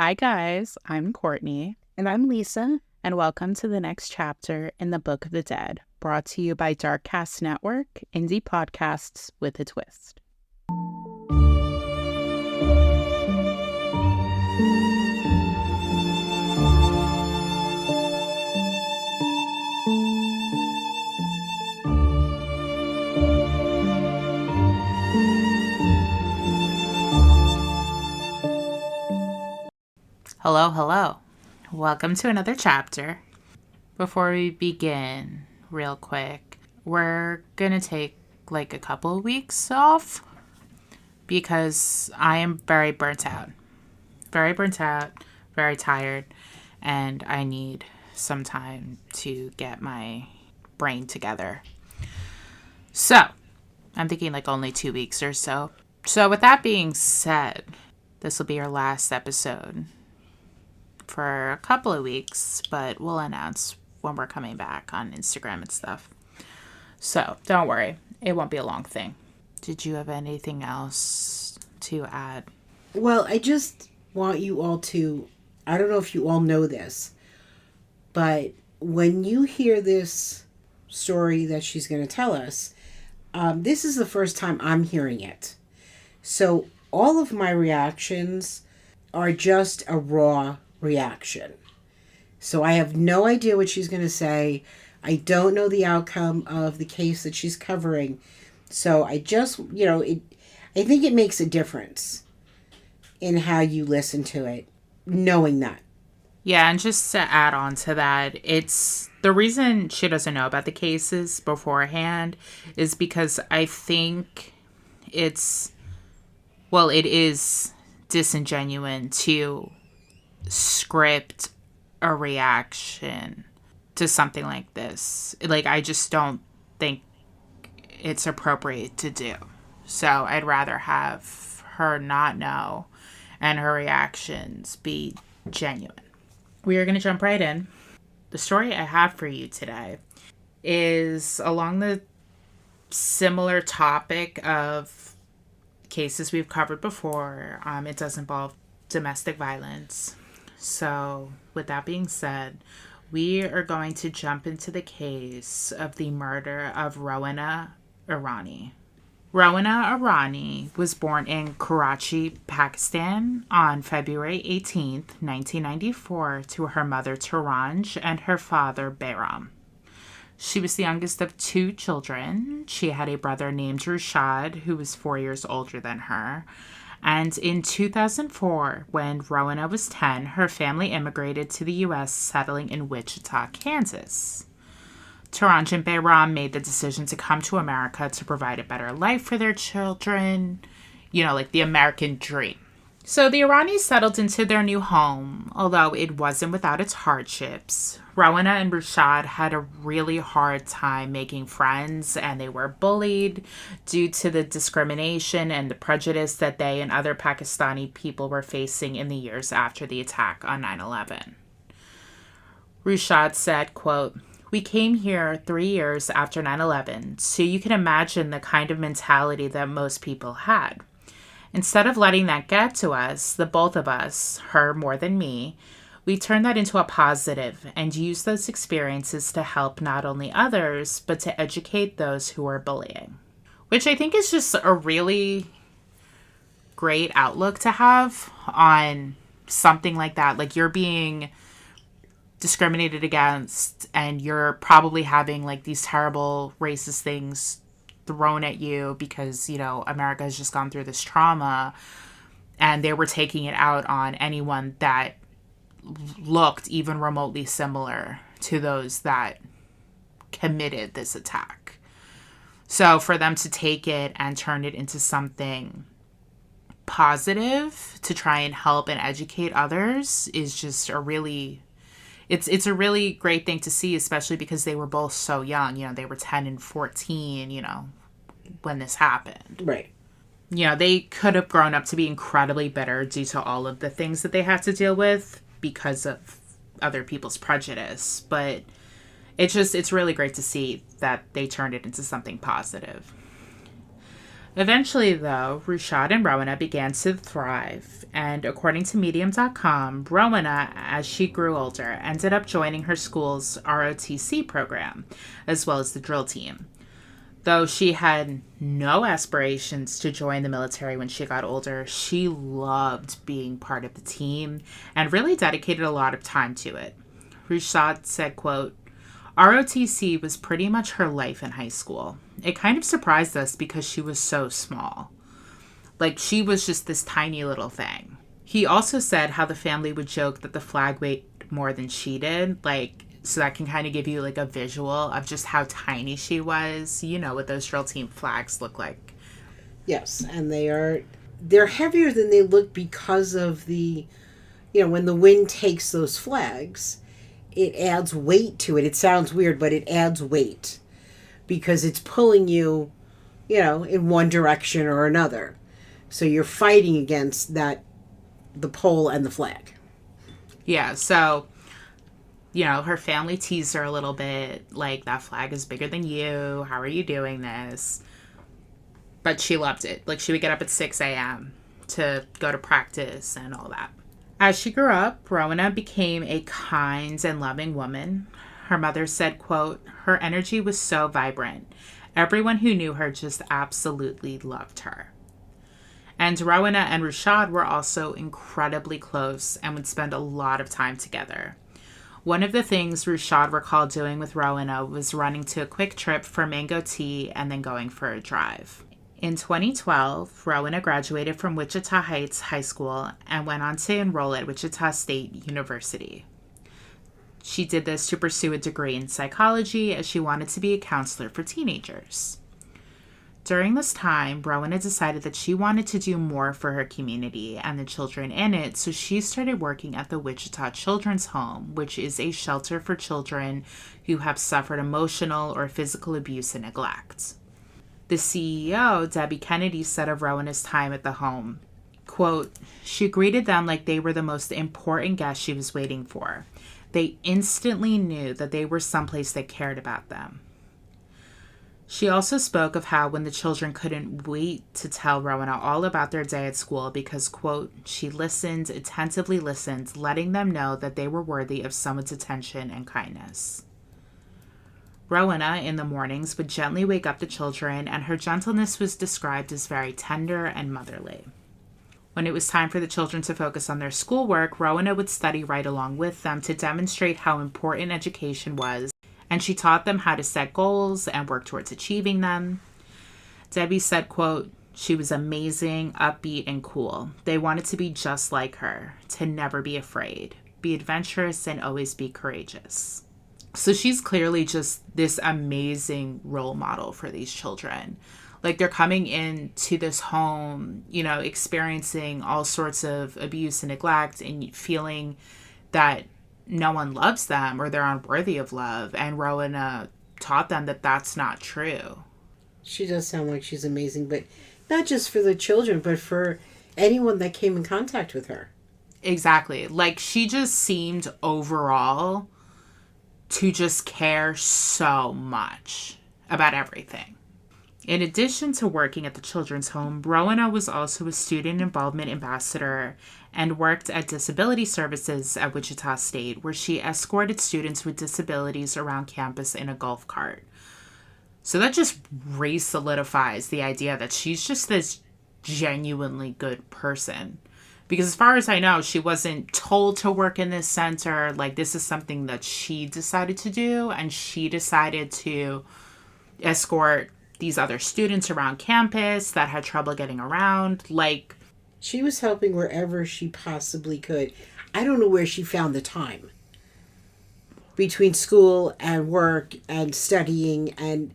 Hi, guys. I'm Courtney. And I'm Lisa. And welcome to the next chapter in the Book of the Dead, brought to you by Darkcast Network, indie podcasts with a twist. Hello. Welcome to another chapter. Before we begin, real quick, we're going to take like a couple of weeks off because I am very burnt out. Very tired, and I need some time to get my brain together. So, I'm thinking like only 2 weeks or so. So, with that being said, this will be our last episode for a couple of weeks, but we'll announce when we're coming back on Instagram and stuff. So, don't worry. It won't be a long thing. Did you have anything else to add? Well, I just want you all to, I don't know if you all know this, but when you hear this story that she's going to tell us, this is the first time I'm hearing it. So all of my reactions are just a raw reaction. So I have no idea what she's going to say. I don't know the outcome of the case that she's covering. So I just, I think it makes a difference in how you listen to it, knowing that. Yeah, and just to add on to that, it's the reason she doesn't know about the cases beforehand is because I think it is disingenuous to script a reaction to something like this. Like, I just don't think it's appropriate to do. So I'd rather have her not know and her reactions be genuine. We are going to jump right in. The story I have for you today is along the similar topic of cases we've covered before. It does involve domestic violence. So, with that being said, we are going to jump into the case of the murder of Rowena Irani. Rowena Irani was born in Karachi, Pakistan on February 18, 1994, to her mother Taranj and her father Behram. She was the youngest of 2 children. She had a brother named Rushad, who was 4 years older than her. And in 2004, when Rowena was 10, her family immigrated to the U.S., settling in Wichita, Kansas. Taranj and Behram made the decision to come to America to provide a better life for their children, like the American dream. So the Iranis settled into their new home, although it wasn't without its hardships. Rowena and Rushad had a really hard time making friends, and they were bullied due to the discrimination and the prejudice that they and other Pakistani people were facing in the years after the attack on 9/11. Rushad said, quote, "We came here 3 years after 9/11, so you can imagine the kind of mentality that most people had. Instead of letting that get to us, the both of us, her more than me, we turned that into a positive and used those experiences to help not only others, but to educate those who were bullying." Which I think is just a really great outlook to have on something like that. Like, you're being discriminated against and you're probably having like these terrible racist things thrown at you because, America has just gone through this trauma, and they were taking it out on anyone that looked even remotely similar to those that committed this attack. So for them to take it and turn it into something positive to try and help and educate others is just a really great thing to see, especially because they were both so young. They were 10 and 14, when this happened. Right. They could have grown up to be incredibly bitter due to all of the things that they had to deal with because of other people's prejudice. But it's really great to see that they turned it into something positive. Eventually, though, Rashad and Rowena began to thrive, and according to Medium.com, Rowena, as she grew older, ended up joining her school's ROTC program, as well as the drill team. Though she had no aspirations to join the military when she got older, she loved being part of the team and really dedicated a lot of time to it. Rashad said, quote, ROTC was pretty much her life in high school. It kind of surprised us because she was so small. Like, she was just this tiny little thing. He also said how the family would joke that the flag weighed more than she did, like, so that can kind of give you like a visual of just how tiny she was, you know, what those drill team flags look like. Yes, and they're heavier than they look because of the, you know, when the wind takes those flags, it adds weight to it. It sounds weird, but it adds weight because it's pulling you, you know, in one direction or another. So you're fighting against that, the pole and the flag. Yeah, so you know, her family teased her a little bit, like, that flag is bigger than you. How are you doing this? But she loved it. Like, she would get up at 6 a.m. to go to practice and all that. As she grew up, Rowena became a kind and loving woman. Her mother said, quote, her energy was so vibrant. Everyone who knew her just absolutely loved her. And Rowena and Rashad were also incredibly close and would spend a lot of time together. One of the things Rashad recalled doing with Rowena was running to a quick trip for mango tea and then going for a drive. In 2012, Rowena graduated from Wichita Heights High School and went on to enroll at Wichita State University. She did this to pursue a degree in psychology as she wanted to be a counselor for teenagers. During this time, Rowena decided that she wanted to do more for her community and the children in it, so she started working at the Wichita Children's Home, which is a shelter for children who have suffered emotional or physical abuse and neglect. The CEO, Debbie Kennedy, said of Rowena's time at the home, quote, she greeted them like they were the most important guest she was waiting for. They instantly knew that they were someplace that cared about them. She also spoke of how when the children couldn't wait to tell Rowena all about their day at school because, quote, she listened, attentively listened, letting them know that they were worthy of someone's attention and kindness. Rowena, in the mornings, would gently wake up the children, and her gentleness was described as very tender and motherly. When it was time for the children to focus on their schoolwork, Rowena would study right along with them to demonstrate how important education was, and she taught them how to set goals and work towards achieving them. Debbie said, quote, she was amazing, upbeat, and cool. They wanted to be just like her, to never be afraid, be adventurous, and always be courageous. So she's clearly just this amazing role model for these children. Like, they're coming into this home, you know, experiencing all sorts of abuse and neglect and feeling that no one loves them or they're unworthy of love. And Rowena taught them that that's not true. She does sound like she's amazing, but not just for the children, but for anyone that came in contact with her. Exactly. Like, she just seemed overall to just care so much about everything. In addition to working at the children's home, Rowena was also a student involvement ambassador and worked at disability services at Wichita State, where she escorted students with disabilities around campus in a golf cart. So that just re-solidifies the idea that she's just this genuinely good person. Because as far as I know, she wasn't told to work in this center. Like, this is something that she decided to do, and she decided to escort these other students around campus that had trouble getting around. Like, she was helping wherever she possibly could. I don't know where she found the time between school and work and studying and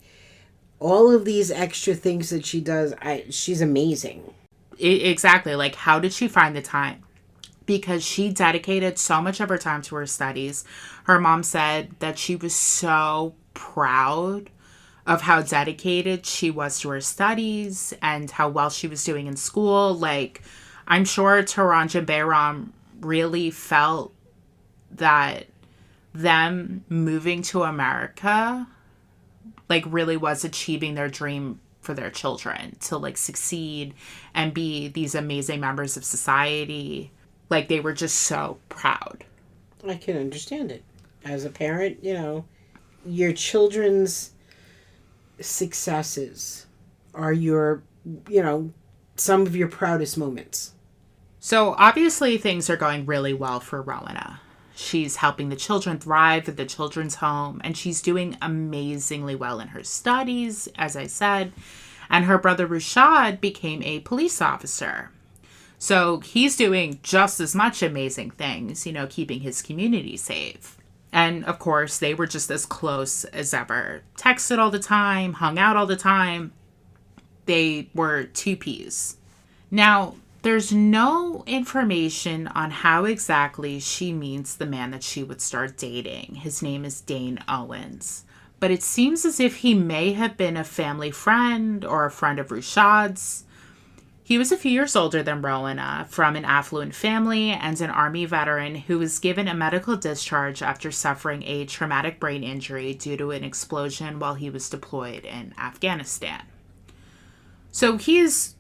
all of these extra things that she does. She's amazing. Exactly. Like, how did she find the time? Because she dedicated so much of her time to her studies. Her mom said that she was so proud of how dedicated she was to her studies and how well she was doing in school. Like, I'm sure Taranj and Bayram really felt that them moving to America, like, really was achieving their dream for their children to like succeed and be these amazing members of society. Like, they were just so proud. I can understand it. As a parent, your children's successes are some of your proudest moments. So obviously things are going really well for Rowena. She's helping the children thrive at the children's home, and she's doing amazingly well in her studies, as I said. And her brother Rushad became a police officer. So he's doing just as much amazing things, keeping his community safe. And of course, they were just as close as ever. Texted all the time, hung out all the time. They were two peas. Now, there's no information on how exactly she meets the man that she would start dating. His name is Dane Owens. But it seems as if he may have been a family friend or a friend of Rushad's. He was a few years older than Rowena, from an affluent family, and an Army veteran who was given a medical discharge after suffering a traumatic brain injury due to an explosion while he was deployed in Afghanistan. So he's,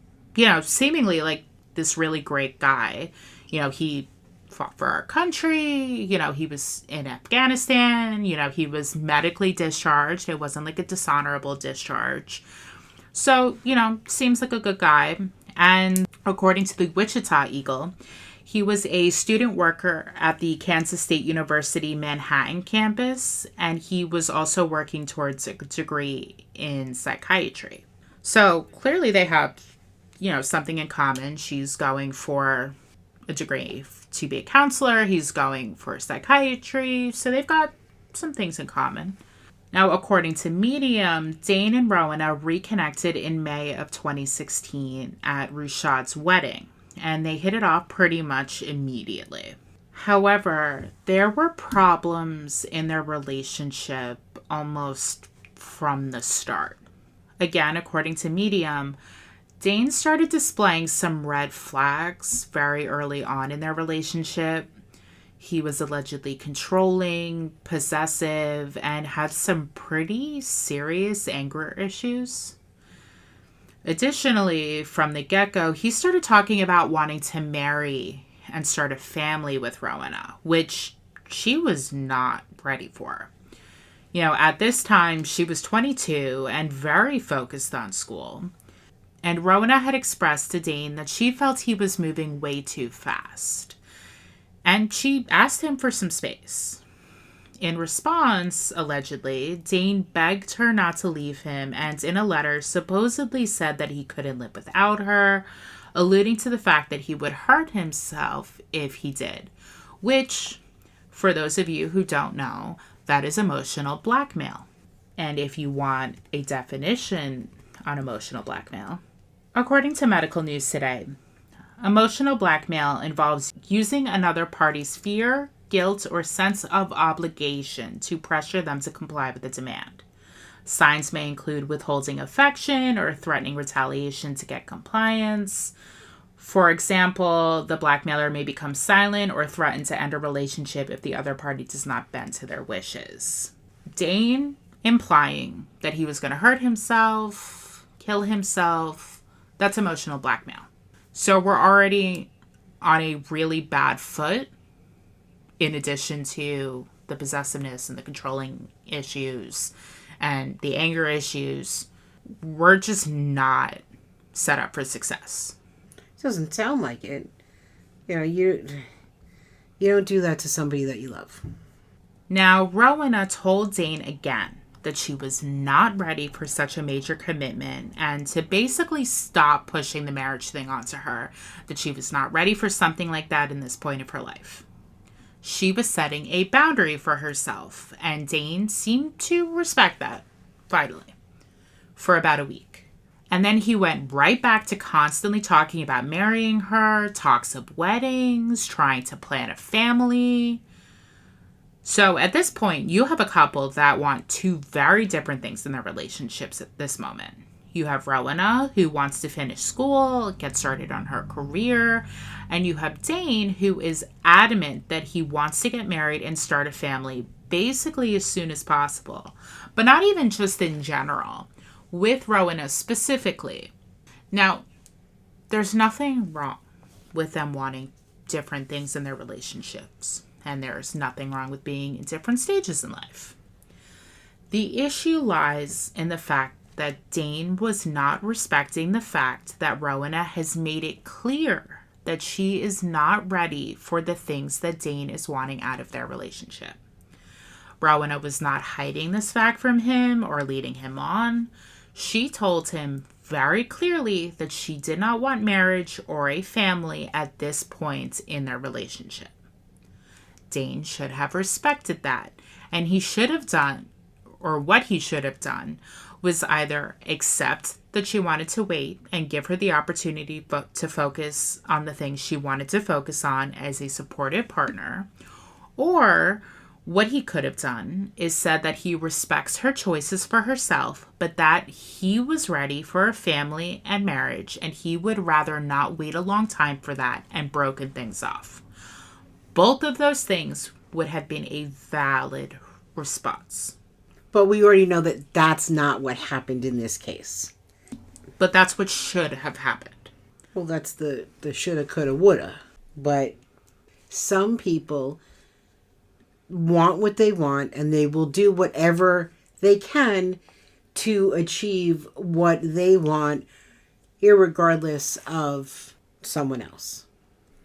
seemingly like this really great guy. He fought for our country. He was in Afghanistan. He was medically discharged. It wasn't like a dishonorable discharge. So, seems like a good guy. And according to the Wichita Eagle, he was a student worker at the Kansas State University Manhattan campus, and he was also working towards a degree in psychiatry. So clearly they have, something in common. She's going for a degree to be a counselor. He's going for psychiatry. So they've got some things in common. Now, according to Medium, Dane and Rowena reconnected in May of 2016 at Rushad's wedding, and they hit it off pretty much immediately. However, there were problems in their relationship almost from the start. Again, according to Medium, Dane started displaying some red flags very early on in their relationship. He was allegedly controlling, possessive, and had some pretty serious anger issues. Additionally, from the get-go, he started talking about wanting to marry and start a family with Rowena, which she was not ready for. At this time, she was 22 and very focused on school. And Rowena had expressed to Dane that she felt he was moving way too fast. And she asked him for some space. In response, allegedly, Dane begged her not to leave him, and in a letter supposedly said that he couldn't live without her, alluding to the fact that he would hurt himself if he did. Which, for those of you who don't know, that is emotional blackmail. And if you want a definition on emotional blackmail, according to Medical News Today, emotional blackmail involves using another party's fear, guilt, or sense of obligation to pressure them to comply with a demand. Signs may include withholding affection or threatening retaliation to get compliance. For example, the blackmailer may become silent or threaten to end a relationship if the other party does not bend to their wishes. Dane implying that he was going to hurt himself, kill himself, that's emotional blackmail. So we're already on a really bad foot, in addition to the possessiveness and the controlling issues and the anger issues. We're just not set up for success. Doesn't sound like it. You don't do that to somebody that you love. Now, Rowena told Dane again that she was not ready for such a major commitment and to basically stop pushing the marriage thing onto her, that she was not ready for something like that in this point of her life. She was setting a boundary for herself, and Dane seemed to respect that, finally, for about a week. And then he went right back to constantly talking about marrying her, talks of weddings, trying to plan a family. So at this point, you have a couple that want two very different things in their relationships at this moment. You have Rowena, who wants to finish school, get started on her career, and you have Dane, who is adamant that he wants to get married and start a family basically as soon as possible. But not even just in general. with Rowena specifically. Now, there's nothing wrong with them wanting different things in their relationships, and there's nothing wrong with being in different stages in life. The issue lies in the fact that Dane was not respecting the fact that Rowena has made it clear that she is not ready for the things that Dane is wanting out of their relationship. Rowena was not hiding this fact from him or leading him on. She told him very clearly that she did not want marriage or a family at this point in their relationship. Dane should have respected that, and he should have done, or what he should have done, was either accept that she wanted to wait and give her the opportunity to focus on the things she wanted to focus on as a supportive partner, or what he could have done is said that he respects her choices for herself, but that he was ready for a family and marriage, and he would rather not wait a long time for that and broken things off. Both of those things would have been a valid response. But we already know that that's not what happened in this case. But that's what should have happened. Well, that's the shoulda, coulda, woulda. But some people want what they want, and they will do whatever they can to achieve what they want, irregardless of someone else.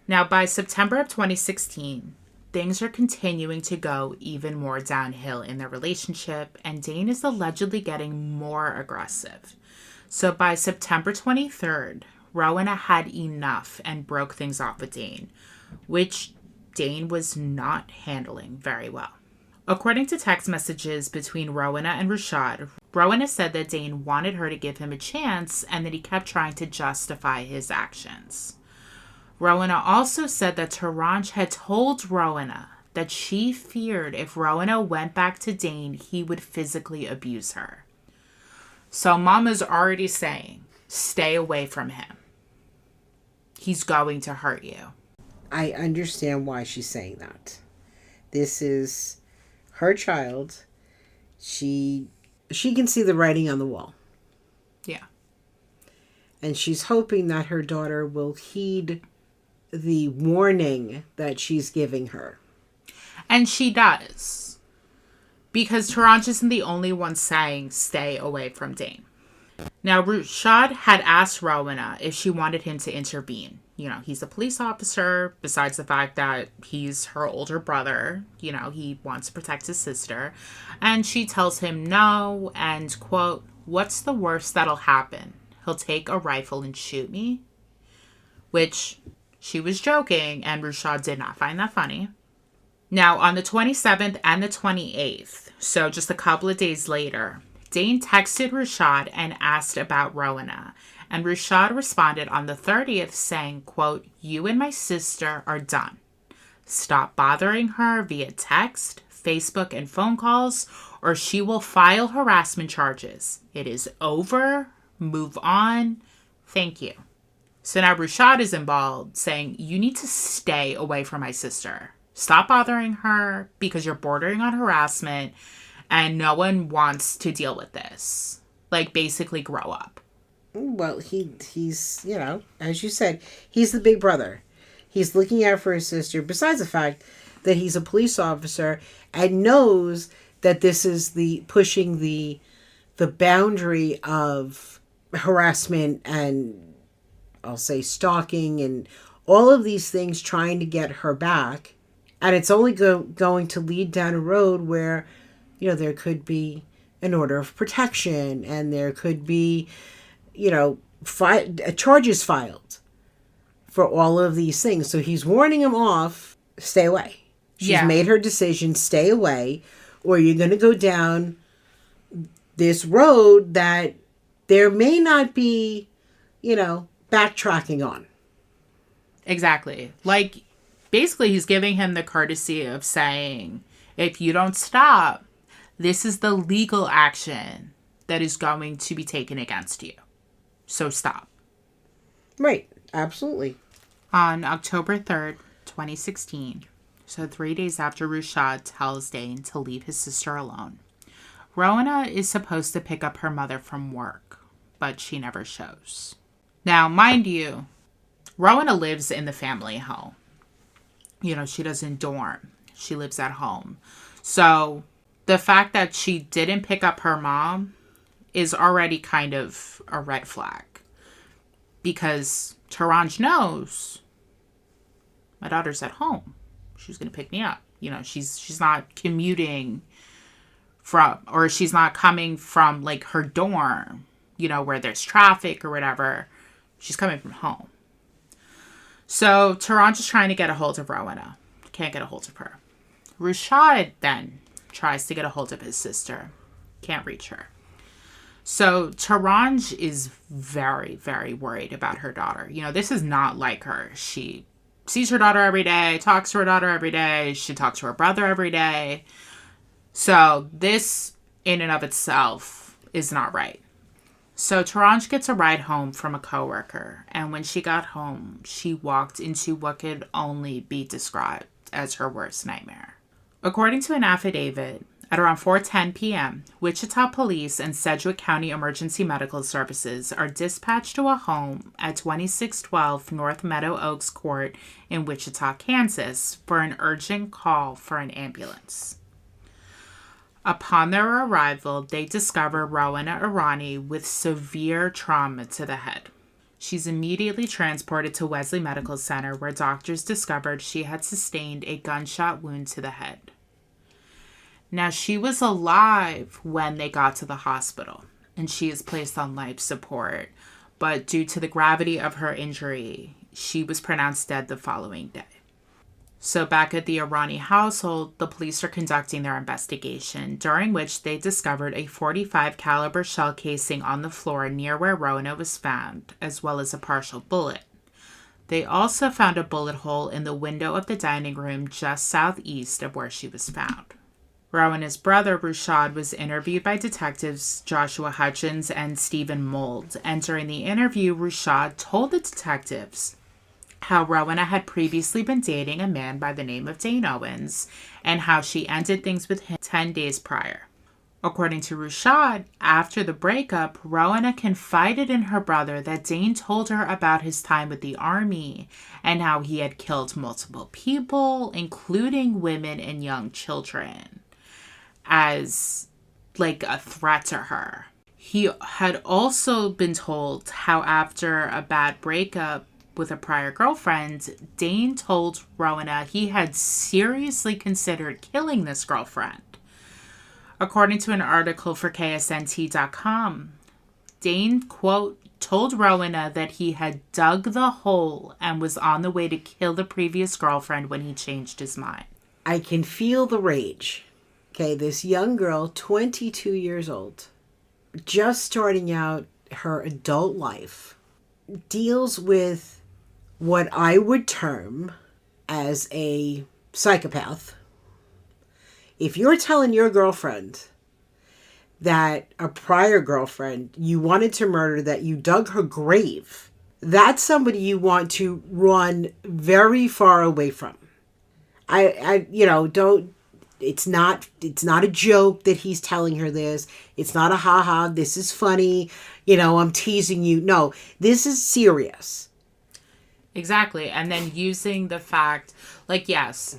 Now, by September of 2016, things are continuing to go even more downhill in their relationship, and Dane is allegedly getting more aggressive. So by September 23rd, Rowena had enough and broke things off with Dane, which Dane was not handling very well. According to text messages between Rowena and Rashad, Rowena said that Dane wanted her to give him a chance and that he kept trying to justify his actions. Rowena also said that Taranj had told Rowena that she feared if Rowena went back to Dane, he would physically abuse her. So Mama's already saying, stay away from him. He's going to hurt you. I understand why she's saying that. This is her child. She can see the writing on the wall. Yeah. And she's hoping that her daughter will heed the warning that she's giving her. And she does. Because Taranj isn't the only one saying stay away from Dane. Now, Rashad had asked Rowena if she wanted him to intervene. You know, he's a police officer, besides the fact that he's her older brother. You know, he wants to protect his sister. And she tells him no, and, quote, what's the worst that'll happen? He'll take a rifle and shoot me? Which she was joking, and Rashad did not find that funny. Now, on the 27th and the 28th, so just a couple of days later, Dane texted Rashad and asked about Rowena, and Rashad responded on the 30th saying, quote, you and my sister are done. Stop bothering her via text, Facebook, and phone calls, or she will file harassment charges. It is over. Move on. Thank you. So now Rashad is involved, saying, you need to stay away from my sister. Stop bothering her because you're bordering on harassment and no one wants to deal with this. Like, basically grow up. Well, he's, you know, as you said, he's the big brother. He's looking out for his sister, besides the fact that he's a police officer and knows that this is the pushing the boundary of harassment and, I'll say, stalking and all of these things, trying to get her back. And it's only going to lead down a road where, you know, there could be an order of protection and there could be, you know, charges filed for all of these things. So he's warning him off, stay away. She's made her decision, stay away, or you're going to go down this road that there may not be, you know, backtracking on. Exactly. Like, basically, he's giving him the courtesy of saying, if you don't stop, this is the legal action that is going to be taken against you. So stop. Right. Absolutely. On October 3rd, 2016, so 3 days after Rashad tells Dane to leave his sister alone, Rowena is supposed to pick up her mother from work, but she never shows. Now, mind you, Rowena lives in the family home. She doesn't dorm. She lives at home. So the fact that she didn't pick up her mom is already kind of a red flag. Because Taranj knows my daughter's at home. She's going to pick me up. She's not commuting from, or she's not coming from like her dorm, where there's traffic or whatever. She's coming from home. So Taranj is trying to get a hold of Rowena. Can't get a hold of her. Rashad then tries to get a hold of his sister. Can't reach her. So Taranj is very, very worried about her daughter. This is not like her. She sees her daughter every day, talks to her daughter every day. She talks to her brother every day. So this, in and of itself, is not right. So Taranj gets a ride home from a coworker. And when she got home, she walked into what could only be described as her worst nightmare. According to an affidavit, at around 4:10 p.m., Wichita Police and Sedgwick County Emergency Medical Services are dispatched to a home at 2612 North Meadow Oaks Court in Wichita, Kansas, for an urgent call for an ambulance. Upon their arrival, they discover Rowena Irani with severe trauma to the head. She's immediately transported to Wesley Medical Center, where doctors discovered she had sustained a gunshot wound to the head. Now, she was alive when they got to the hospital, and she is placed on life support. But due to the gravity of her injury, she was pronounced dead the following day. So back at the Irani household, the police are conducting their investigation, during which they discovered a .45 caliber shell casing on the floor near where Rowena was found, as well as a partial bullet. They also found a bullet hole in the window of the dining room just southeast of where she was found. Rowena's brother, Rashad, was interviewed by detectives Joshua Hutchins and Stephen Mould, and during the interview, Rashad told the detectives how Rowena had previously been dating a man by the name of Dane Owens, and how she ended things with him 10 days prior. According to Rashad, after the breakup, Rowena confided in her brother that Dane told her about his time with the army and how he had killed multiple people, including women and young children, as like a threat to her. He had also been told how after a bad breakup with a prior girlfriend, Dane told Rowena he had seriously considered killing this girlfriend. According to an article for KSNT.com, Dane, quote, told Rowena that he had dug the hole and was on the way to kill the previous girlfriend when he changed his mind. I can feel the rage. Okay, this young girl, 22 years old, just starting out her adult life, deals with what I would term as a psychopath. If you're telling your girlfriend that a prior girlfriend you wanted to murder, that you dug her grave, that's somebody you want to run very far away from. It's not a joke that he's telling her this. It's not a haha, this is funny, I'm teasing you. No, this is serious. Exactly. And then using the fact, like, yes,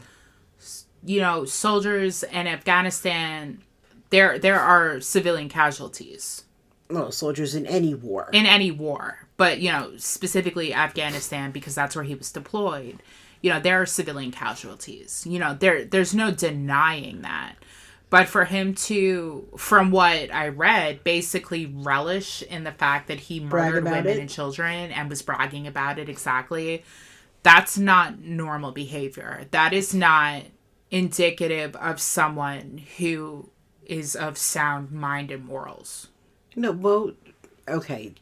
soldiers in Afghanistan, there are civilian casualties. Well, soldiers in any war. In any war. But, specifically Afghanistan, because that's where he was deployed. There are civilian casualties. There's no denying that. But for him to, from what I read, basically relish in the fact that he murdered women and children and was bragging about it, exactly, that's not normal behavior. That is not indicative of someone who is of sound mind and morals. No, well, okay.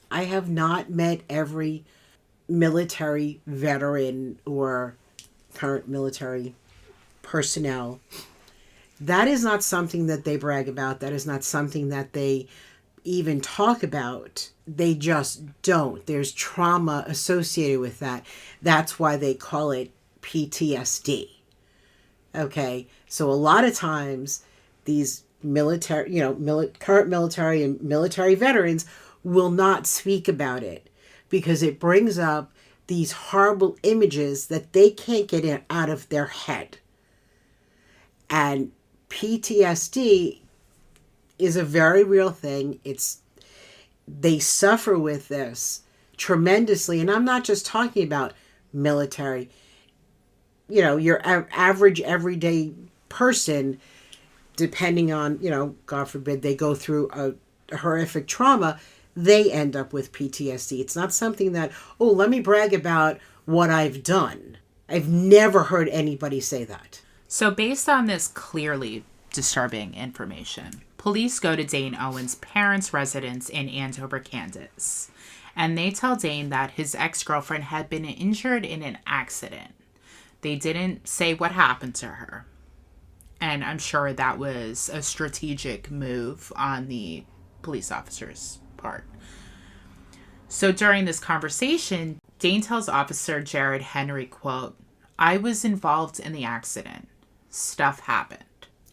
I have not met every military veteran or current military personnel. That is not something that they brag about. That is not something that they even talk about. They just don't. There's trauma associated with that. That's why they call it PTSD. Okay, so a lot of times these military, current military and military veterans will not speak about it because it brings up these horrible images that they can't get out of their head. And PTSD is a very real thing. They suffer with this tremendously. And I'm not just talking about military. Your average everyday person, depending on, God forbid, they go through a horrific trauma, they end up with PTSD. It's not something that, oh, let me brag about what I've done. I've never heard anybody say that. So based on this clearly disturbing information, police go to Dane Owens' parents' residence in Andover, Kansas, and they tell Dane that his ex-girlfriend had been injured in an accident. They didn't say what happened to her. And I'm sure that was a strategic move on the police officer's part. So during this conversation, Dane tells Officer Jared Henry, quote, "I was involved in the accident. Stuff happened."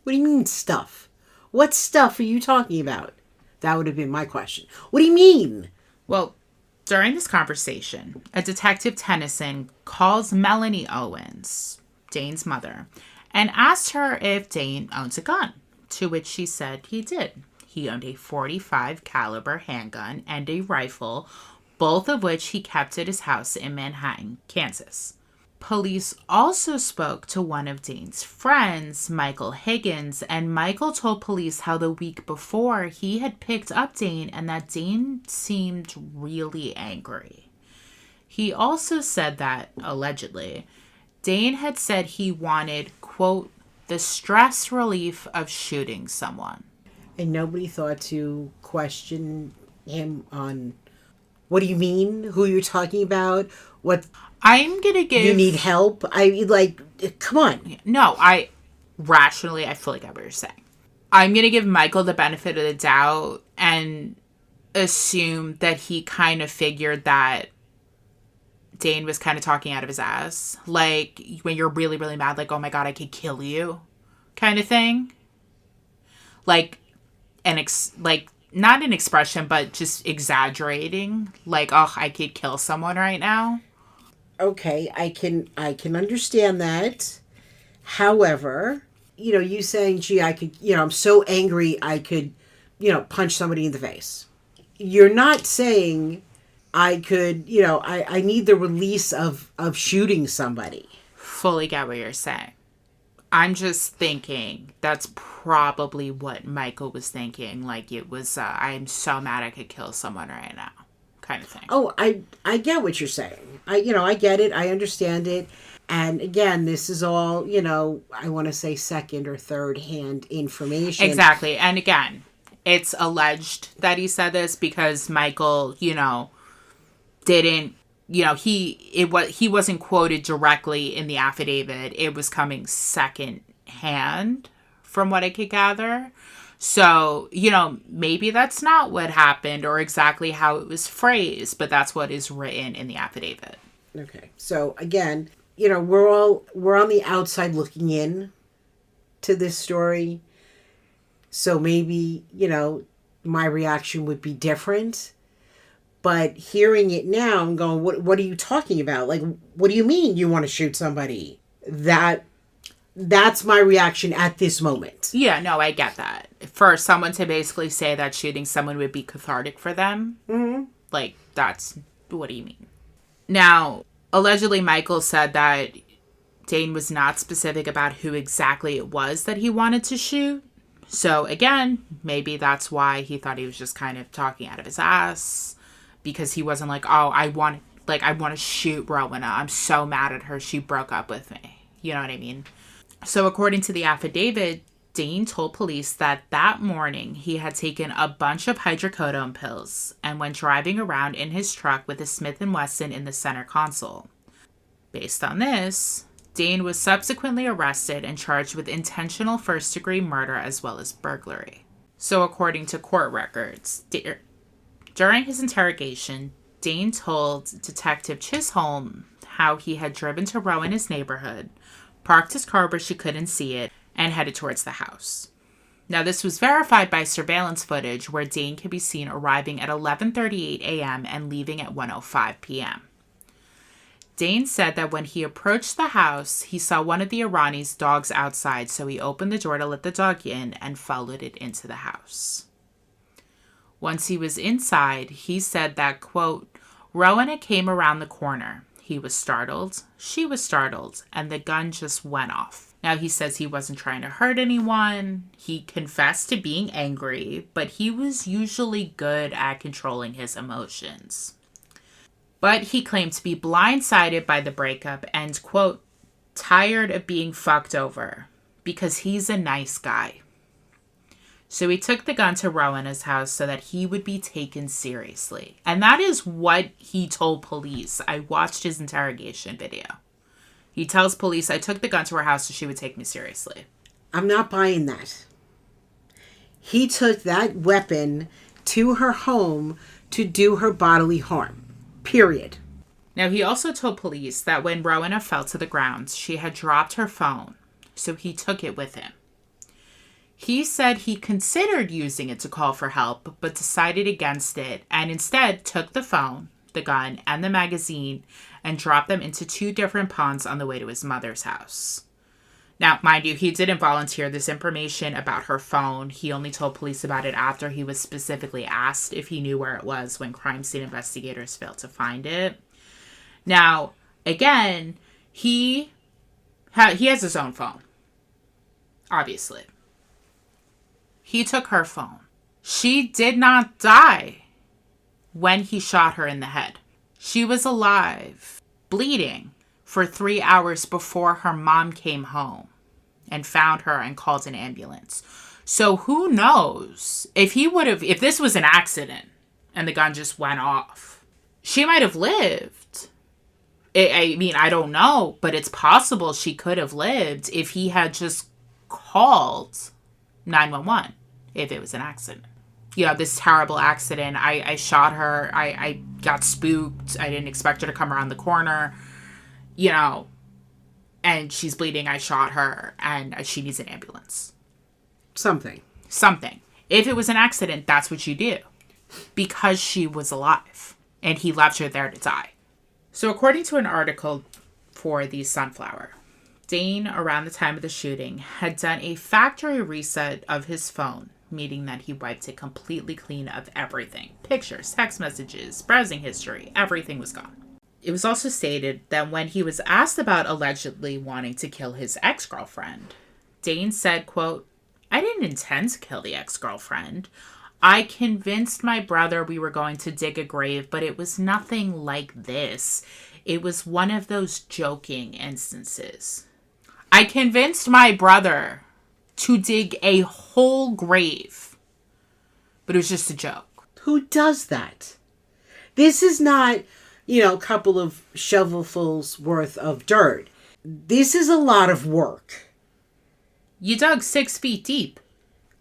What do you mean stuff? What stuff are you talking about? That would have been my question. What do you mean? Well, during this conversation, a Detective Tennyson calls Melanie Owens, Dane's mother, and asks her if Dane owns a gun, to which she said he did. He owned a .45 caliber handgun and a rifle, both of which he kept at his house in Manhattan, Kansas. Police also spoke to one of Dane's friends, Michael Higgins, and Michael told police how the week before he had picked up Dane and that Dane seemed really angry. He also said that, allegedly, Dane had said he wanted, quote, "the stress relief of shooting someone." And nobody thought to question him on, what do you mean? Who you're talking about? What? I'm going to give... You need help? Come on. No, I fully get what you're saying. I'm going to give Michael the benefit of the doubt and assume that he kind of figured that Dane was kind of talking out of his ass. Like, when you're really, really mad, like, oh my God, I could kill you kind of thing. Like, not an expression, but just exaggerating. Like, oh, I could kill someone right now. Okay, I can understand that. However, you saying, gee, I could, I'm so angry I could, punch somebody in the face. You're not saying I could, I need the release of shooting somebody. Fully get what you're saying. I'm just thinking that's probably what Michael was thinking. Like, it was, I'm so mad I could kill someone right now kind of thing. Oh, I get what you're saying. I get it. I understand it. And again, this is all, I want to say second or third hand information. Exactly. And again, it's alleged that he said this because Michael, didn't, he wasn't quoted directly in the affidavit. It was coming second hand from what I could gather. So, maybe that's not what happened or exactly how it was phrased, but that's what is written in the affidavit. Okay. So again, we're on the outside looking in to this story. So maybe, my reaction would be different. But hearing it now, I'm going, what are you talking about? Like, what do you mean you want to shoot somebody? That's my reaction at this moment. Yeah, no, I get that. For someone to basically say that shooting someone would be cathartic for them, like, that's, what do you mean? Now, allegedly, Michael said that Dane was not specific about who exactly it was that he wanted to shoot. So, again, maybe that's why he thought he was just kind of talking out of his ass. Because he wasn't like, oh, I want to shoot Rowena. I'm so mad at her. She broke up with me. You know what I mean? So according to the affidavit, Dane told police that morning he had taken a bunch of hydrocodone pills and went driving around in his truck with a Smith & Wesson in the center console. Based on this, Dane was subsequently arrested and charged with intentional first-degree murder as well as burglary. So according to court records, during his interrogation, Dane told Detective Chisholm how he had driven to Rowena's neighborhood, parked his car where she couldn't see it, and headed towards the house. Now, this was verified by surveillance footage where Dane could be seen arriving at 11:38 a.m. and leaving at 1:05 p.m. Dane said that when he approached the house, he saw one of the Irani's dogs outside, so he opened the door to let the dog in and followed it into the house. Once he was inside, he said that, quote, Rowena came around the corner. He was startled, she was startled, and the gun just went off. Now, he says he wasn't trying to hurt anyone. He confessed to being angry, but he was usually good at controlling his emotions. But he claimed to be blindsided by the breakup and, quote, tired of being fucked over because he's a nice guy. So he took the gun to Rowena's house so that he would be taken seriously. And that is what he told police. I watched his interrogation video. He tells police, I took the gun to her house so she would take me seriously. I'm not buying that. He took that weapon to her home to do her bodily harm. Period. Now, he also told police that when Rowena fell to the ground, she had dropped her phone, so he took it with him. He said he considered using it to call for help, but decided against it, and instead took the phone, the gun, and the magazine, and dropped them into 2 different ponds on the way to his mother's house. Now, mind you, he didn't volunteer this information about her phone. He only told police about it after he was specifically asked if he knew where it was when crime scene investigators failed to find it. Now, again, he has his own phone, obviously. He took her phone. She did not die when he shot her in the head. She was alive, bleeding, for 3 hours before her mom came home and found her and called an ambulance. So who knows if this was an accident and the gun just went off, she might have lived. I don't know, but it's possible she could have lived if he had just called 911 if it was an accident. This terrible accident. I shot her. I got spooked. I didn't expect her to come around the corner. And she's bleeding. I shot her and she needs an ambulance. Something. If it was an accident, that's what you do. Because she was alive and he left her there to die. So according to an article for the Sunflower, Dane, around the time of the shooting, had done a factory reset of his phone, meaning that he wiped it completely clean of everything. Pictures, text messages, browsing history, everything was gone. It was also stated that when he was asked about allegedly wanting to kill his ex-girlfriend, Dane said, quote, I didn't intend to kill the ex-girlfriend. I convinced my brother we were going to dig a grave, but it was nothing like this. It was one of those joking instances. I convinced my brother to dig a whole grave, but it was just a joke. Who does that? This is not, a couple of shovelfuls worth of dirt. This is a lot of work. You dug 6 feet deep.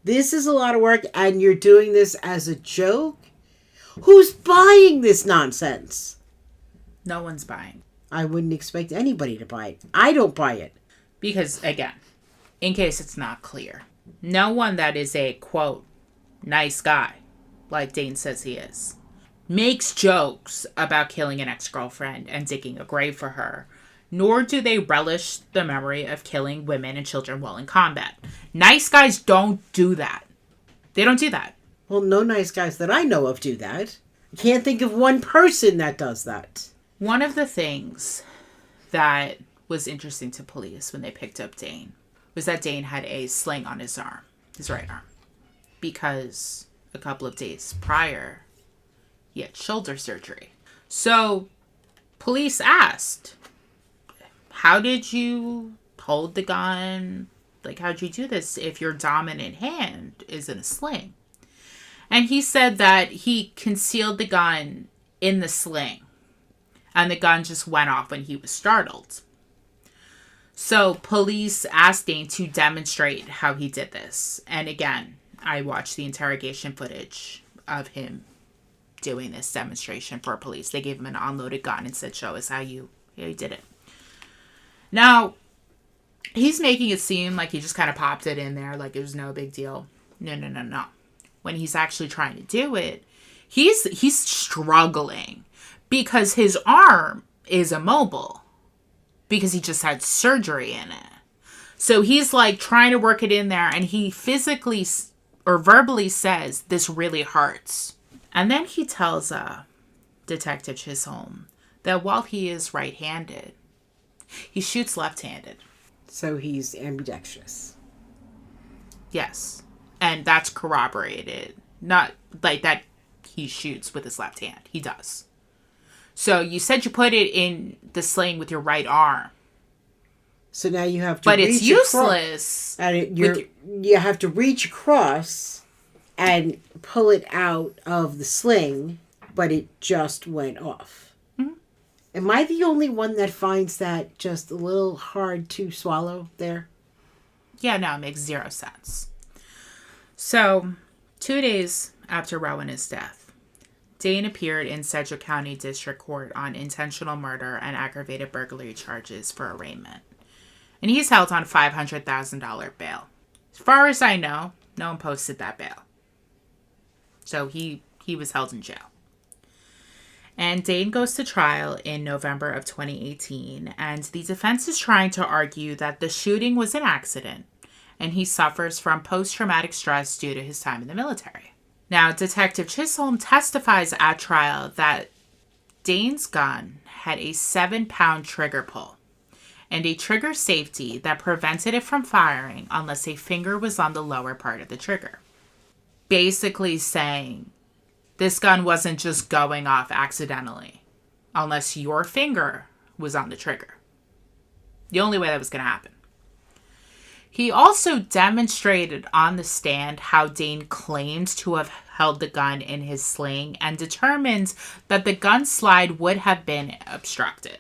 This is a lot of work, and you're doing this as a joke? Who's buying this nonsense? No one's buying. I wouldn't expect anybody to buy it. I don't buy it. Because, again, in case it's not clear, no one that is a, quote, nice guy, like Dane says he is, makes jokes about killing an ex-girlfriend and digging a grave for her, nor do they relish the memory of killing women and children while in combat. Nice guys don't do that. They don't do that. Well, no nice guys that I know of do that. I can't think of one person that does that. One of the things that was interesting to police when they picked up Dane was that Dane had a sling on his arm, his right arm, because a couple of days prior, he had shoulder surgery. So police asked, how did you hold the gun? How'd you do this if your dominant hand is in a sling? And he said that he concealed the gun in the sling, and the gun just went off when he was startled. So police asked Dane to demonstrate how he did this. And again, I watched the interrogation footage of him doing this demonstration for police. They gave him an unloaded gun and said, show us how you did it. Now, He's making it seem like he just kind of popped it in there, like it was no big deal. No, no, no, no. When he's actually trying to do it, he's struggling because his arm is immobile because he just had surgery in it. So he's like trying to work it in there, and he physically or verbally says, "This really hurts." And then he tells Detective Chisholm that while he is right-handed, he shoots left-handed. So he's ambidextrous. Yes. And that's corroborated. Not like that he shoots with his left hand. He does. So you said you put it in the sling with your right arm. So now you have to but reach it's useless. And you have to reach across and pull it out of the sling, but it just went off. Mm-hmm. Am I the only one that finds that just a little hard to swallow there? Yeah, no, it makes zero sense. So, 2 days after Rowena's death, Dane appeared in Sedgwick County District Court on intentional murder and aggravated burglary charges for arraignment. And he's held on $500,000 bail. As far as I know, no one posted that bail. So he was held in jail. And Dane goes to trial in November of 2018, and the defense is trying to argue that the shooting was an accident, and he suffers from post-traumatic stress due to his time in the military. Now, Detective Chisholm testifies at trial that Dane's gun had a 7-pound trigger pull and a trigger safety that prevented it from firing unless a finger was on the lower part of the trigger. Basically saying this gun wasn't just going off accidentally unless your finger was on the trigger. The only way that was going to happen. He also demonstrated on the stand how Dane claimed to have held the gun in his sling and determined that the gun slide would have been obstructed.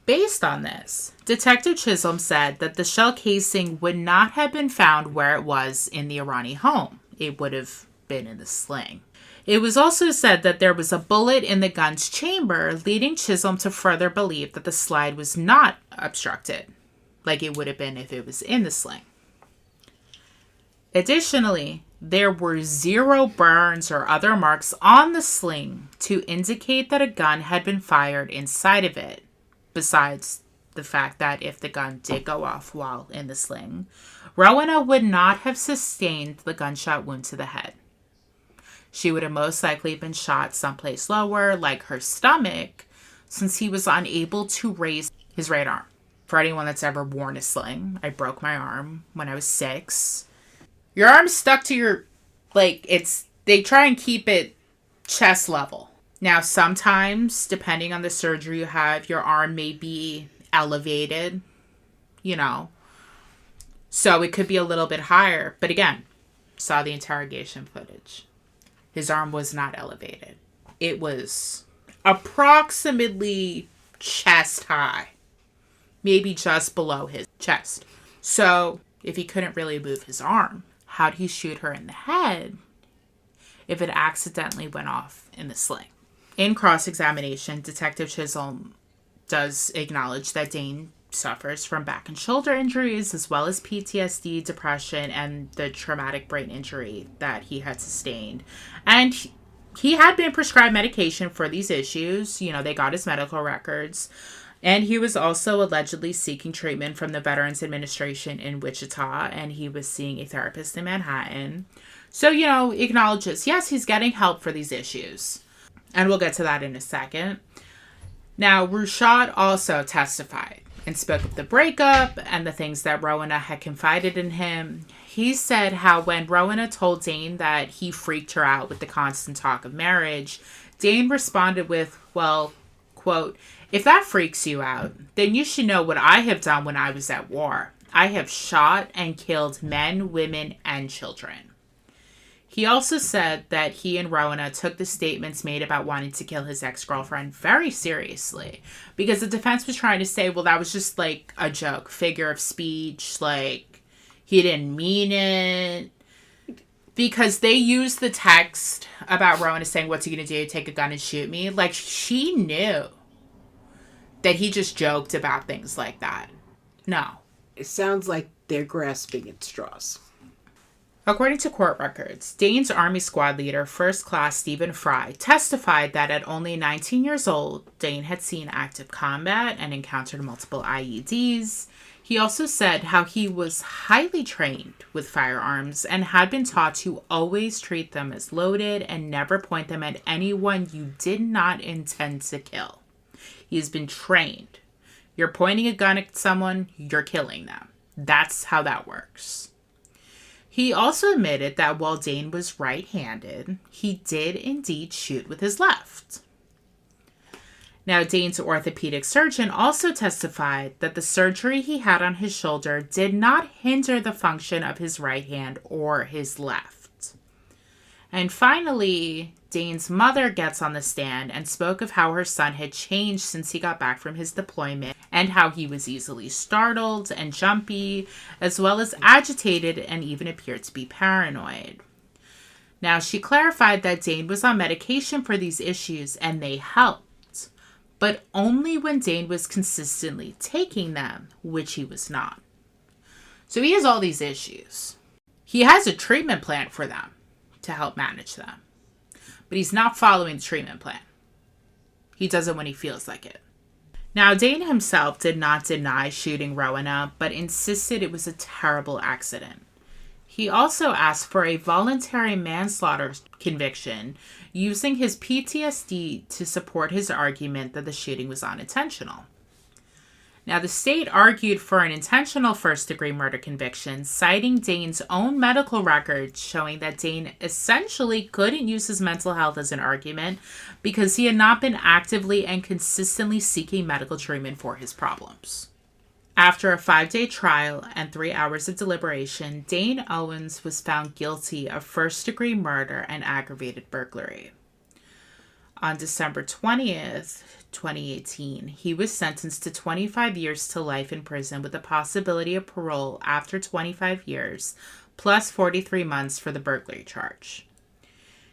Based on this, Detective Chisholm said that the shell casing would not have been found where it was in the Irani home. It would have been in the sling. It was also said that there was a bullet in the gun's chamber, leading Chisholm to further believe that the slide was not obstructed, like it would have been if it was in the sling. Additionally, there were 0 burns or other marks on the sling to indicate that a gun had been fired inside of it, besides the fact that if the gun did go off while in the sling, Rowena would not have sustained the gunshot wound to the head. She would have most likely been shot someplace lower, like her stomach, since he was unable to raise his right arm. For anyone that's ever worn a sling, I broke my arm when I was 6. Your arm's stuck to your, they try and keep it chest level. Now, sometimes, depending on the surgery you have, your arm may be elevated, so it could be a little bit higher. But again, saw the interrogation footage. His arm was not elevated. It was approximately chest high, maybe just below his chest. So, if he couldn't really move his arm, how'd he shoot her in the head if it accidentally went off in the sling? In cross-examination, Detective Chisholm does acknowledge that Dane suffers from back and shoulder injuries, as well as PTSD, depression, and the traumatic brain injury that he had sustained. And he had been prescribed medication for these issues. They got his medical records. And he was also allegedly seeking treatment from the Veterans Administration in Wichita, and he was seeing a therapist in Manhattan. So, acknowledges, yes, he's getting help for these issues. And we'll get to that in a second. Now, Rushad also testified and spoke of the breakup and the things that Rowena had confided in him. He said how when Rowena told Dane that he freaked her out with the constant talk of marriage, Dane responded with, well, quote, "If that freaks you out, then you should know what I have done when I was at war. I have shot and killed men, women, and children." He also said that he and Rowena took the statements made about wanting to kill his ex-girlfriend very seriously, because the defense was trying to say, well, that was just like a joke, figure of speech, like he didn't mean it. Because they used the text about Rowena saying, "What's he going to do? Take a gun and shoot me?" Like, she knew that he just joked about things like that. No. It sounds like they're grasping at straws. According to court records, Dane's Army squad leader, First Class Stephen Fry, testified that at only 19 years old, Dane had seen active combat and encountered multiple IEDs. He also said how he was highly trained with firearms and had been taught to always treat them as loaded and never point them at anyone you did not intend to kill. He has been trained. You're pointing a gun at someone, you're killing them. That's how that works. He also admitted that while Dane was right-handed, he did indeed shoot with his left. Now, Dane's orthopedic surgeon also testified that the surgery he had on his shoulder did not hinder the function of his right hand or his left. And finally, Dane's mother gets on the stand and spoke of how her son had changed since he got back from his deployment and how he was easily startled and jumpy, as well as agitated and even appeared to be paranoid. Now, she clarified that Dane was on medication for these issues and they helped, but only when Dane was consistently taking them, which he was not. So he has all these issues. He has a treatment plan for them to help manage them, but he's not following the treatment plan. He does it when he feels like it. Now, Dane himself did not deny shooting Rowena, but insisted it was a terrible accident. He also asked for a voluntary manslaughter conviction, using his PTSD to support his argument that the shooting was unintentional. Now, the state argued for an intentional first-degree murder conviction, citing Dane's own medical records showing that Dane essentially couldn't use his mental health as an argument because he had not been actively and consistently seeking medical treatment for his problems. After a 5-day trial and 3 hours of deliberation, Dane Owens was found guilty of first-degree murder and aggravated burglary. On December 20th, 2018, he was sentenced to 25 years to life in prison with the possibility of parole after 25 years, plus 43 months for the burglary charge.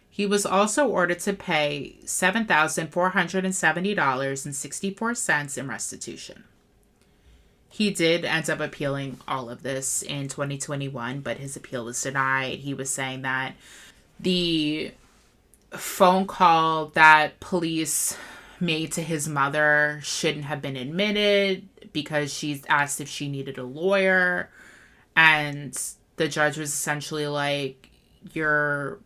He was also ordered to pay $7,470.64 in restitution. He did end up appealing all of this in 2021, but his appeal was denied. He was saying that the phone call that police made to his mother shouldn't have been admitted because she asked if she needed a lawyer. And the judge was essentially like, your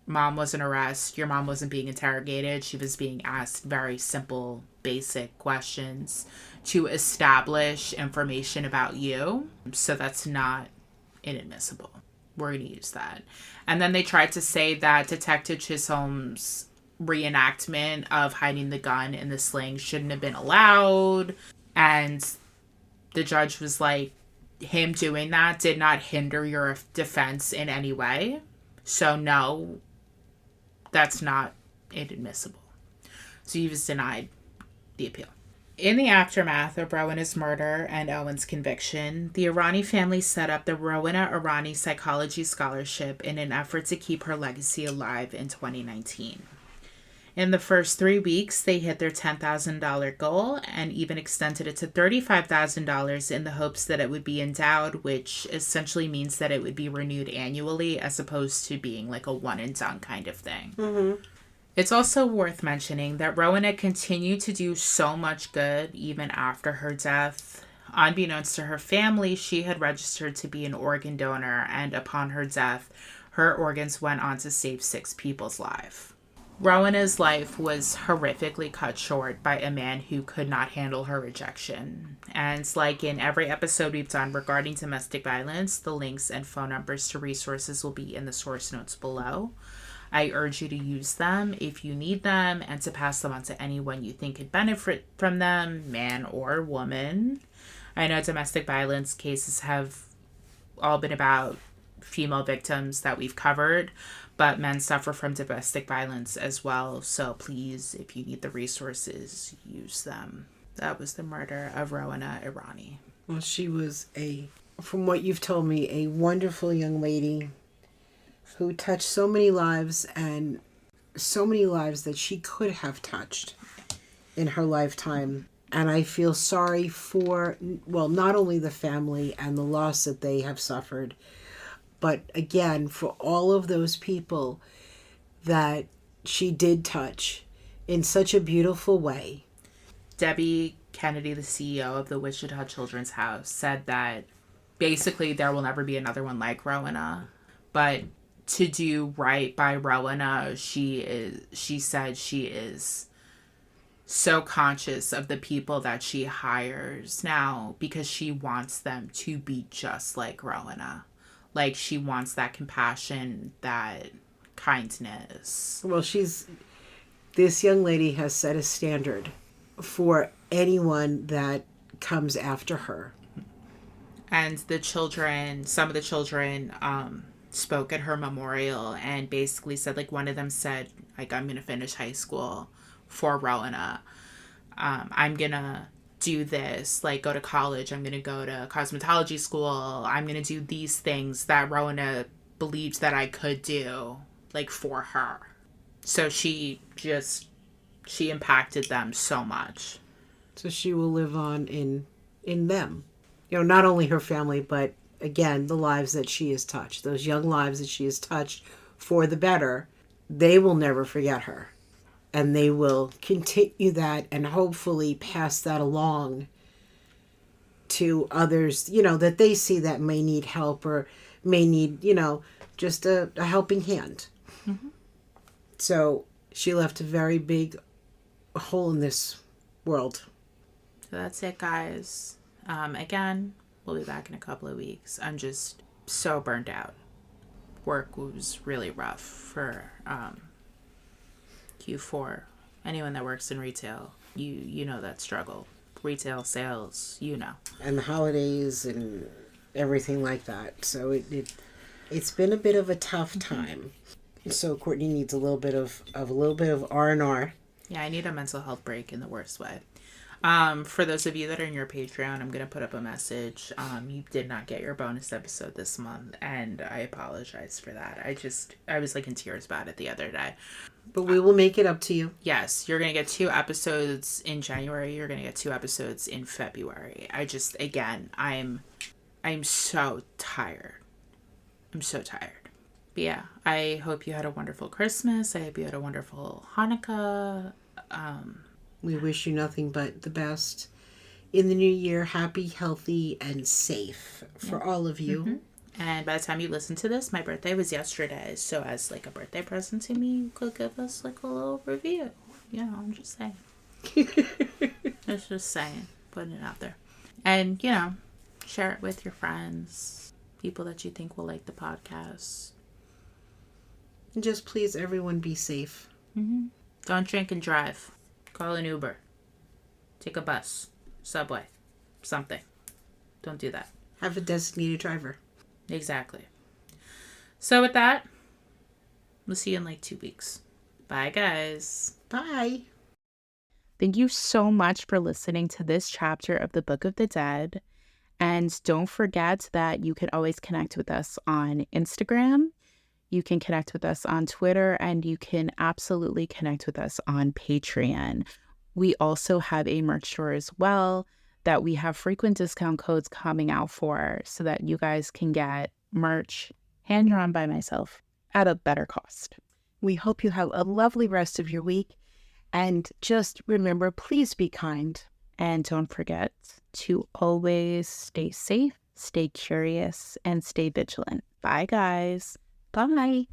mom wasn't arrested. Your mom wasn't being interrogated. She was being asked very simple, basic questions to establish information about you. So that's not inadmissible. We're going to use that. And then they tried to say that Detective Chisholm's reenactment of hiding the gun in the sling shouldn't have been allowed. And the judge was like, him doing that did not hinder your defense in any way. So no, that's not inadmissible. So he was denied the appeal. In the aftermath of Rowena's murder and Owen's conviction, the Irani family set up the Rowena Irani Psychology Scholarship in an effort to keep her legacy alive in 2019. In the first 3 weeks, they hit their $10,000 goal and even extended it to $35,000 in the hopes that it would be endowed, which essentially means that it would be renewed annually as opposed to being like a one-and-done kind of thing. Mm-hmm. It's also worth mentioning that Rowena continued to do so much good even after her death. Unbeknownst to her family, she had registered to be an organ donor, and upon her death, her organs went on to save 6 people's lives. Rowena's life was horrifically cut short by a man who could not handle her rejection. And like in every episode we've done regarding domestic violence, the links and phone numbers to resources will be in the source notes below. I urge you to use them if you need them and to pass them on to anyone you think could benefit from them, man or woman. I know domestic violence cases have all been about female victims that we've covered, but men suffer from domestic violence as well. So please, if you need the resources, use them. That was the murder of Rowena Irani. Well, she was from what you've told me, a wonderful young lady who touched so many lives, and so many lives that she could have touched in her lifetime. And I feel sorry for, well, not only the family and the loss that they have suffered, but again, for all of those people that she did touch in such a beautiful way. Debbie Kennedy, the CEO of the Wichita Children's House, said that basically there will never be another one like Rowena. But to do right by Rowena, she said she is so conscious of the people that she hires now because she wants them to be just like Rowena. Like, she wants that compassion, that kindness. Well, this young lady has set a standard for anyone that comes after her. And some of the children spoke at her memorial and basically said, like, one of them said, like, I'm going to finish high school for Rowena. I'm going to do this, like, go to college. I'm going to go to cosmetology school. I'm going to do these things that Rowena believed that I could do, like, for her. So she impacted them so much. So she will live on in them. Not only her family, but again, the lives that she has touched, those young lives that she has touched for the better, they will never forget her. And they will continue that and hopefully pass that along to others, that they see that may need help or may need, just a helping hand. Mm-hmm. So she left a very big hole in this world. So that's it, guys. Again, we'll be back in a couple of weeks. I'm just so burnt out. Work was really rough for Q4. Anyone that works in retail, you know that struggle. Retail sales, And the holidays and everything like that. So it's been a bit of a tough time. So Courtney needs a little bit of R&R. Yeah, I need a mental health break in the worst way. For those of you that are in your Patreon, I'm going to put up a message. You did not get your bonus episode this month, and I apologize for that. I was like in tears about it the other day. But we will make it up to you. Yes, you're going to get 2 episodes in January. You're going to get 2 episodes in February. I'm so tired. I'm so tired. But yeah, I hope you had a wonderful Christmas. I hope you had a wonderful Hanukkah. We wish you nothing but the best in the new year. Happy, healthy, and safe for all of you. Mm-hmm. And by the time you listen to this, my birthday was yesterday. So as like a birthday present to me, you could give us like a little review. I'm just saying. Just saying. Putting it out there. And, share it with your friends. People that you think will like the podcast. And just please, everyone, be safe. Mm-hmm. Don't drink and drive. Call an Uber. Take a bus. Subway. Something. Don't do that. Have a designated driver. Exactly. So with that, we'll see you in like 2 weeks. Bye, guys. Bye. Thank you so much for listening to this chapter of the Book of the Dead. And don't forget that you can always connect with us on Instagram. You can connect with us on Twitter, and you can absolutely connect with us on Patreon. We also have a merch store as well that we have frequent discount codes coming out for so that you guys can get merch hand-drawn by myself at a better cost. We hope you have a lovely rest of your week. And just remember, please be kind. And don't forget to always stay safe, stay curious, and stay vigilant. Bye, guys. Bye.